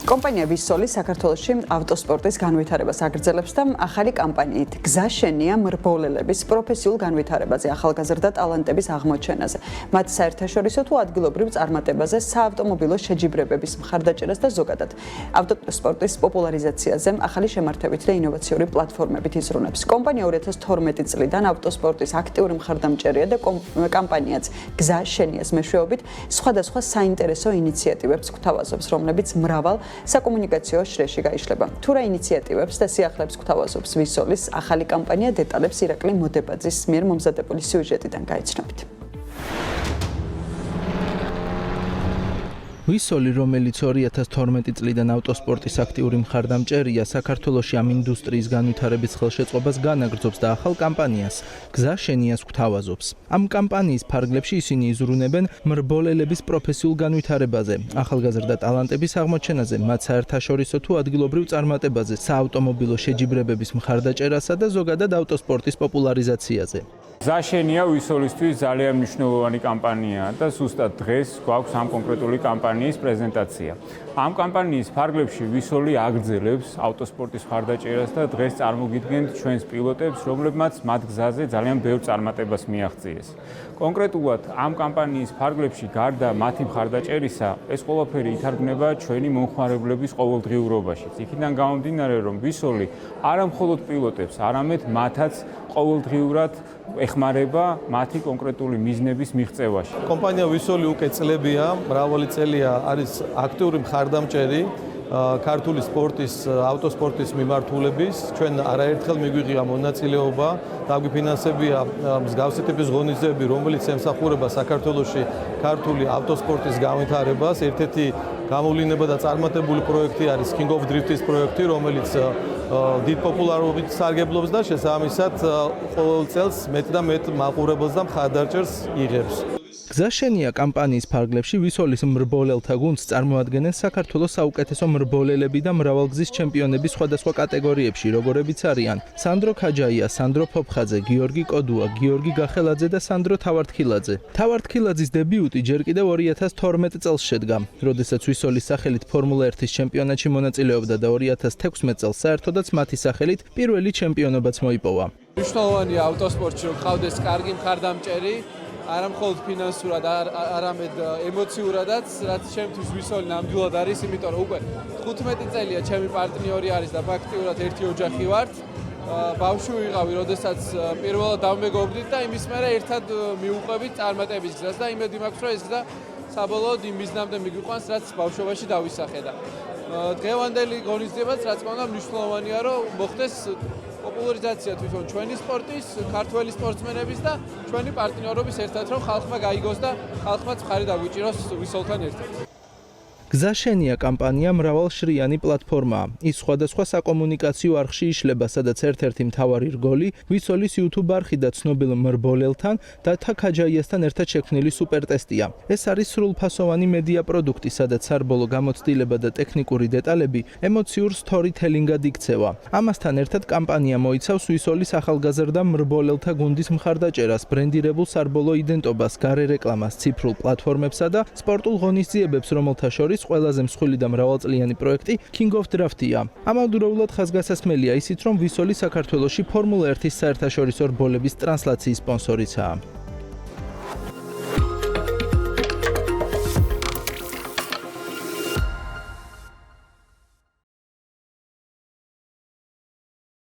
კომპანია ვისოლი საქართველოში ავტოსპორტის განვითარებას აგრძელებს და ახალი კამპანიით გზა შენია მრბოლელების პროფესიულ განვითარებაზე, ახალგაზრდა ტალანტების აღმოჩენაზე, მათ საერთაშორისო თუ ადგილობრივ წარმატებაზე, საავტომობილო შეჯიბრებების მხარდაჭერას და ზოგადად ავტოსპორტის პოპულარიზაციაზე ახალი შემართებით და ინოვაციური პლატფორმებით იზრუნებს. კომპანია 2012 წლიდან ავტოსპორტის აქტიური მხარდამჭერია და კამპანიაც გზა შენიას მეშვეობით სხვადასხვა საინტერესო ინიციატივებს გვთავაზობს, რომლებიც მრავალ საკომუნიკაციო შრეში გაიშლება. თუ რა ინიციატივებს და სიახლეებს გვთავაზობს ვისოლის ახალი კამპანია, დეტალებს ირაკლი მოდებაძის მიერ მომზადებული სიუჟეტიდან გაიცნობთ. ვისოლი, რომელიც 2012 წლიდან ავტოსპორტის აქტიური მხარდამჭერია, საქართველოში ამ ინდუსტრიის განვითარების ხელშეწყობას განაგრძობს და ახალ კამპანიას გზა შენიას გვთავაზობს. ამ კამპანიის ფარგლებში ისინი იზრუნებენ მრბოლელების პროფესიულ განვითარებაზე, ახალგაზრდა ტალანტების აღმოჩენაზე, მათ საერთაშორისო თუ ადგილობრივ წარმატებაზე, საავტომობილო შეჯიბრებების მხარდაჭერასა და ზოგადად ავტოსპორტის პოპულარიზაციაზე. გზა შენია ვისოლისთვის ძალიან მნიშვნელოვანი კამპანიაა და ზუსტად დღეს გვაქვს ამ კონკრეტული კამპანიის პრეზენტაცია. ამ კამპანიის ფარგლებში ვისოლი აგრძელებს ავტოსპორტის მხარდაჭერას და დღეს წარმოგიდგენთ ჩვენს პილოტებს, რომლებმაც მათ გზაზე ძალიან ბევრ წარმატებას მიაღწიეს. კონკრეტულად ამ კამპანიის ფარგლებში გარდა მათი მხარდაჭერისა, ეს ყველაფერი ითარგმნება ჩვენი მომხმარებლების ყოველდღიურობაში. იქიდან გამომდინარე, რომ ვისოლი არა მხოლოდ პილოტებს, არამედ მათაც ყოველდღიურად ეხმარება მათი კონკრეტული მიზნების მიღწევაში. კომპანია ვისოლი უკვე წლებია, მრავალი წელია არის აქტიური მხარდამჭერი ქართული სპორტის, ავტოსპორტის მიმართულების. ჩვენ არაერთხელ მიგვიღია მონაწილეობა, დაგვიფინანსებია მსგავსი ტიპის ღონისძიებები, რომელიც ემსახურება საქართველოში ქართული ავტოსპორტის განვითარებას. ერთ-ერთი გამოვლინება და წარმატებული პროექტი არის King of Drift-ის პროექტი, რომელიც დიდ პოპულარობით სარგებლობს და შესაბამისად ყოველ წელს მეტ და მეტ მაყურებელს და მხარდაჭერს იღებს. გზა შენია კამპანიის ფარგლებში ვისოლის მრბოლელთა გუნდს წარმოადგენენ საქართველოს საუკეთესო მრბოლელები და მრავალგზის ჩემპიონები სხვადასხვა კატეგორიებში, როგორებიც არიან სანდრო ქაჯაია, სანდრო ფოფხაძე, გიორგი კოდუა, გიორგი გახელაძე და სანდრო თავართქილაძე. თავართქილაძის დებიუტი ჯერ კიდევ 2012 წელს შედგა, როდესაც ვისოლის სახელით ფორმულა 1-ის ჩემპიონატში მონაწილეობდა და 2016 წელს საერთოდაც მათი სახელით პირველი ჩემპიონობაც მოიპოვა. მნიშვნელოვანია ავტოსპორტში რომ ყავდეს კარგი მხარდამჭერი, არა მხოლოდ ფინანსურად, არამედ ემოციურადაც, რაც ჩემთვის ვისოლი ნამდვილად არის, იმიტომ რომ უკვე 15 წელია ჩემი პარტნიორი არის და ფაქტიურად ერთი ოჯახი ვართ. ბავშვი ვიყავი, როდესაც პირველად დავმეგობრდით და იმის მერე ერთად მივუყვებით წარმატების გზას და იმედი მაქვს, რომ ეს გზა საბოლოოდ იმ მიზნამდე მიგვიყვანს, რაც ბავშვობაში დავისახე და დღევანდელი ღონისძიებაც რაც თქმა უნდა მნიშვნელოვანია, რომ მოხდეს პოპულარიზაცია თვითონ ჩვენი სპორტის, ქართველი სპორტსმენების და ჩვენი პარტნიორობის ერთად, რომ ხალხმა გაიგოს და ხალხმაც მხარი დაგვიჭიროს ვისოლთან ერთად. გზა შენია კამპანია მრავალშრიანი პლატფორმაა. ის სხვადასხვა საკომუნიკაციო არხში იშლება, სადაც ერთ-ერთი მთავარი რგოლი ვისოლის YouTube არხი და ცნობილ მრბოლელთან და ქაჯაიასთან ერთად შექმნილი სუპერტესტია. ეს არის სრულფასოვანი მედია პროდუქტი, სადაც სარბოლო გამოცდილება და ტექნიკური დეტალები ემოციურ სტორითელინგად იქცევა. ამასთან ერთად კამპანია მოიცავს ვისოლის ახალგაზრდა მრბოლელთა გუნდის მხარდაჭერას, ბრენდირებულ სარბოლო იდენტობას, გარე რეკლამას, ციფრულ პლატფორმებსა და სპორტულ ღონისძიებებს, რომელთა შორის ყველაზე მსხვილი და მრავალწლიანი პროექტი King of Drift-ია. ამავდროულად ხაზგასასმელია ისიც, რომ ვისოლი საქართველოში ფორმულა 1-ის საერთაშორისო რბოლების ტრანსლაციის სპონსორიცაა.